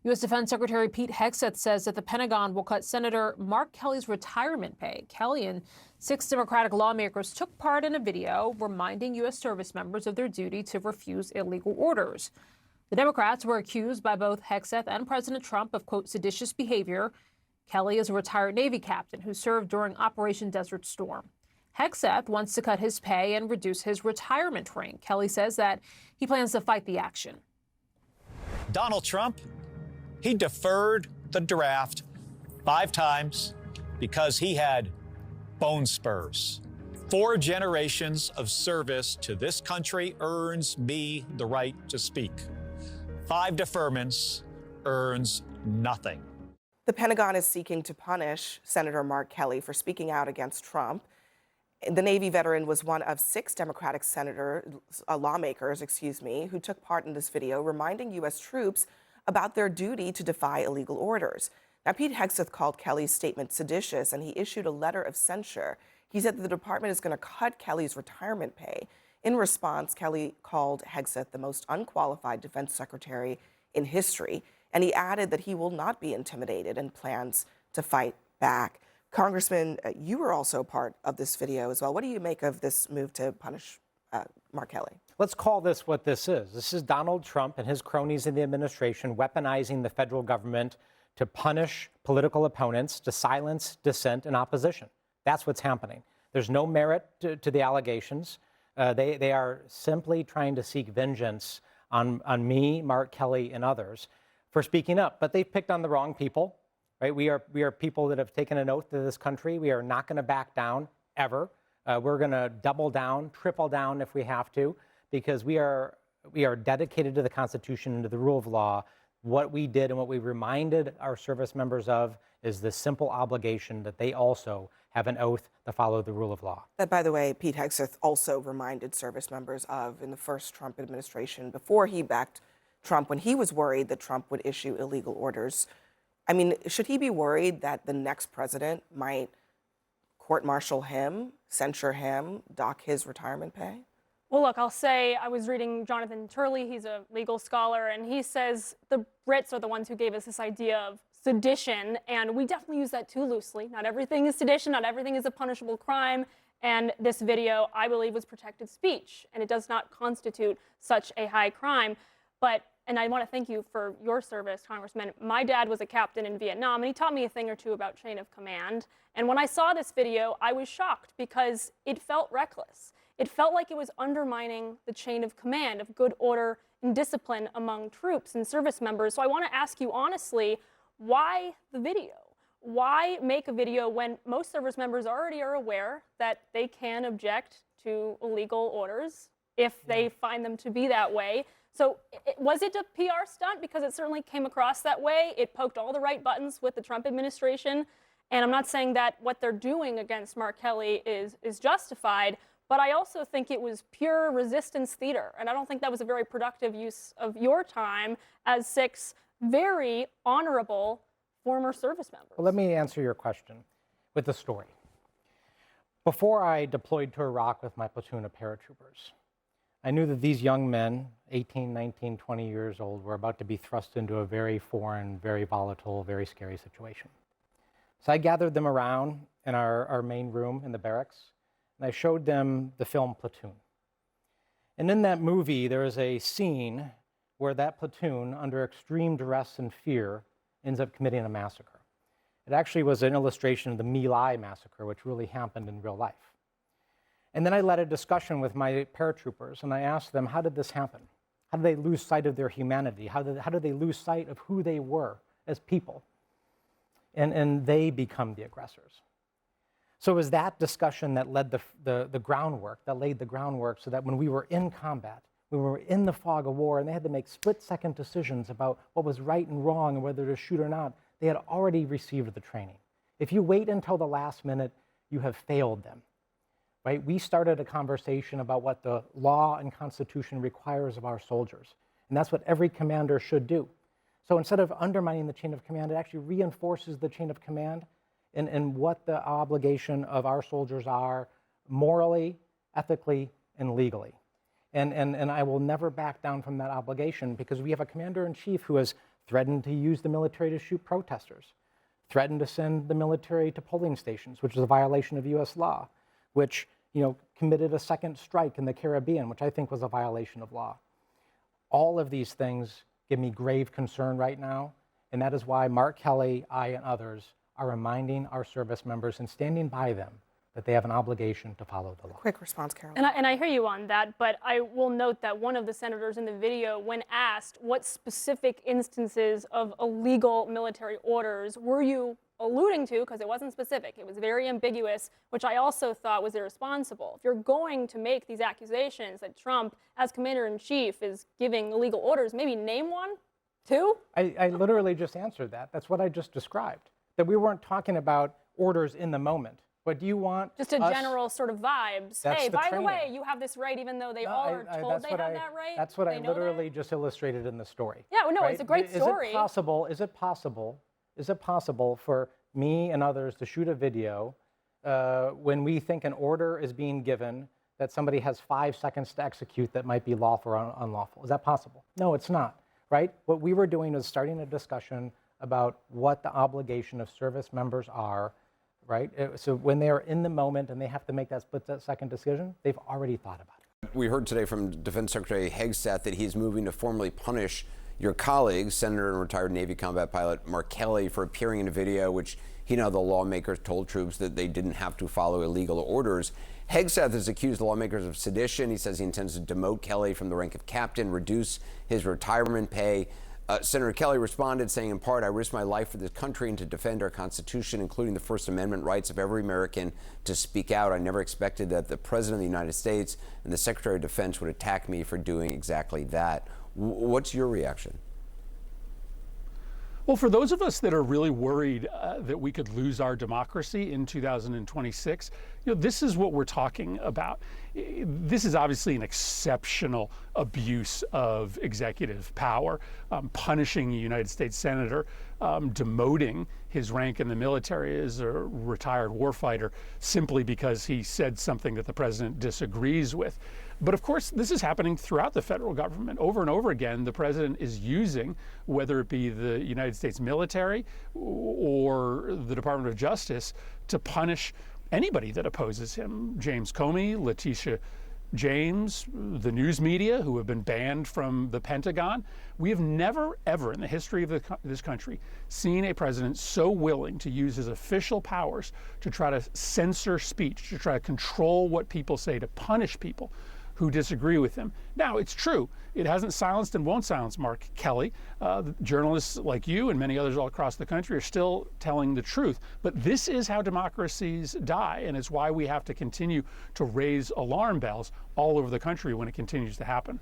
U.S. Defense Secretary Pete Hegseth says that the Pentagon will cut Senator Mark Kelly's retirement pay. Kelly and 6 Democratic lawmakers took part in a video reminding U.S. service members of their duty to refuse illegal orders. The Democrats were accused by both Hegseth and President Trump of, quote, seditious behavior. Kelly is a retired Navy captain who served during Operation Desert Storm. Hegseth wants to cut his pay and reduce his retirement rank. Kelly says that he plans to fight the action. Donald Trump, he deferred the draft 5 times because he had bone spurs. 4 generations of service to this country earns me the right to speak. 5 deferments earns nothing. The Pentagon is seeking to punish Senator Mark Kelly for speaking out against Trump. The Navy veteran was one of 6 Democratic lawmakers, who took part in this video reminding U.S. troops about their duty to defy illegal orders. Now, Pete Hegseth called Kelly's statement seditious, and he issued a letter of censure. He said that the department is going to cut Kelly's retirement pay. In response, Kelly called Hegseth the most unqualified defense secretary in history, and he added that he will not be intimidated and plans to fight back. Congressman, you were also part of this video as well. What do you make of this move to punish Mark Kelly? Let's call this what this is. This is Donald Trump and his cronies in the administration weaponizing the federal government to punish political opponents, to silence dissent and opposition. That's what's happening. There's no merit to the allegations. They are simply trying to seek vengeance on me, Mark Kelly, and others for speaking up. But they've picked on the wrong people, right? We are people that have taken an oath to this country. We are not going to back down, ever. We're going to double down, triple down if we have to, because we are dedicated to the Constitution and to the rule of law. What we did and what we reminded our service members of is the simple obligation that they also have an oath to follow the rule of law. That, by the way, Pete Hegseth also reminded service members of in the first Trump administration before he backed Trump, when he was worried that Trump would issue illegal orders. I mean, should he be worried that the next president might court-martial him, censure him, dock his retirement pay? Well, look, I'll say I was reading Jonathan Turley. He's a legal scholar, and he says the Brits are the ones who gave us this idea of sedition, and we definitely use that too loosely. Not everything is sedition, not everything is a punishable crime, and this video, I believe, was protected speech, and it does not constitute such a high crime. And I want to thank you for your service, Congressman. My dad was a captain in Vietnam, and he taught me a thing or two about chain of command. And when I saw this video, I was shocked because it felt reckless. It felt like it was undermining the chain of command of good order and discipline among troops and service members. So I want to ask you honestly, why the video? Why make a video when most service members already are aware that they can object to illegal orders if they find them to be that way? So was it a PR stunt? Because it certainly came across that way. It poked all the right buttons with the Trump administration. And I'm not saying that what they're doing against Mark Kelly is justified, but I also think it was pure resistance theater. And I don't think that was a very productive use of your time as 6 very honorable former service members. Well, let me answer your question with a story. Before I deployed to Iraq with my platoon of paratroopers, I knew that these young men, 18, 19, 20 years old, were about to be thrust into a very foreign, very volatile, very scary situation. So I gathered them around in our main room in the barracks, and I showed them the film Platoon. And in that movie, there is a scene where that platoon, under extreme duress and fear, ends up committing a massacre. It actually was an illustration of the My Lai massacre, which really happened in real life. And then I led a discussion with my paratroopers, and I asked them, how did this happen? How did they lose sight of their humanity? How did they lose sight of who they were as people? And they become the aggressors. So it was that discussion that led the groundwork, that laid the groundwork so that when we were in combat, when we were in the fog of war, and they had to make split-second decisions about what was right and wrong and whether to shoot or not, they had already received the training. If you wait until the last minute, you have failed them. Right? We started a conversation about what the law and Constitution requires of our soldiers. And that's what every commander should do. So instead of undermining the chain of command, it actually reinforces the chain of command and what the obligation of our soldiers are morally, ethically, and legally. And I will never back down from that obligation because we have a commander-in-chief who has threatened to use the military to shoot protesters, threatened to send the military to polling stations, which is a violation of U.S. law, which committed a second strike in the Caribbean, which I think was a violation of law. All of these things give me grave concern right now, and that is why Mark Kelly, I, and others are reminding our service members and standing by them that they have an obligation to follow the law. Quick response, Caroline. And I hear you on that, but I will note that one of the senators in the video, when asked what specific instances of illegal military orders were you alluding to, because it wasn't specific, it was very ambiguous, which I also thought was irresponsible. If you're going to make these accusations that Trump, as commander-in-chief, is giving illegal orders, maybe name one, two? I literally just answered that. That's what I just described, that we weren't talking about orders in the moment. But do you want just a general sort of vibes? That's Hey, the by training. the way, you have this right, even though they all are told they have that right. That's what I They know literally that? just illustrated in the story. Yeah, well, no, right? it's a great story. Is it possible for me and others to shoot a video when we think an order is being given that somebody has 5 seconds to execute that might be lawful or unlawful? Is that possible? No, it's not, right? What we were doing is starting a discussion about what the obligation of service members are, right? So when they are in the moment and they have to make that split-second decision, they've already thought about it. We heard today from Defense Secretary Hegseth that he's moving to formally punish your colleague, Senator and retired Navy combat pilot Mark Kelly, for appearing in a video which he and other lawmakers told troops that they didn't have to follow illegal orders. Hegseth has accused the lawmakers of sedition. He says he intends to demote Kelly from the rank of captain, reduce his retirement pay. Senator Kelly responded saying, in part, I risk my life for this country and to defend our Constitution, including the First Amendment rights of every American to speak out. I never expected that the President of the United States and the Secretary of Defense would attack me for doing exactly that. What's your reaction? Well, for those of us that are really worried that we could lose our democracy in 2026, this is what we're talking about. This is obviously an exceptional abuse of executive power, punishing a United States senator, demoting his rank in the military as a retired warfighter simply because he said something that the president disagrees with. But of course, this is happening throughout the federal government. Over and over again, the president is using, whether it be the United States military or the Department of Justice, to punish anybody that opposes him. James Comey, Letitia James, the news media, who have been banned from the Pentagon. We have never, ever in the history of this country seen a president so willing to use his official powers to try to censor speech, to try to control what people say, to punish people who disagree with him. Now, it's true, it hasn't silenced and won't silence Mark Kelly. Journalists like you and many others all across the country are still telling the truth. But this is how democracies die, and it's why we have to continue to raise alarm bells all over the country when it continues to happen.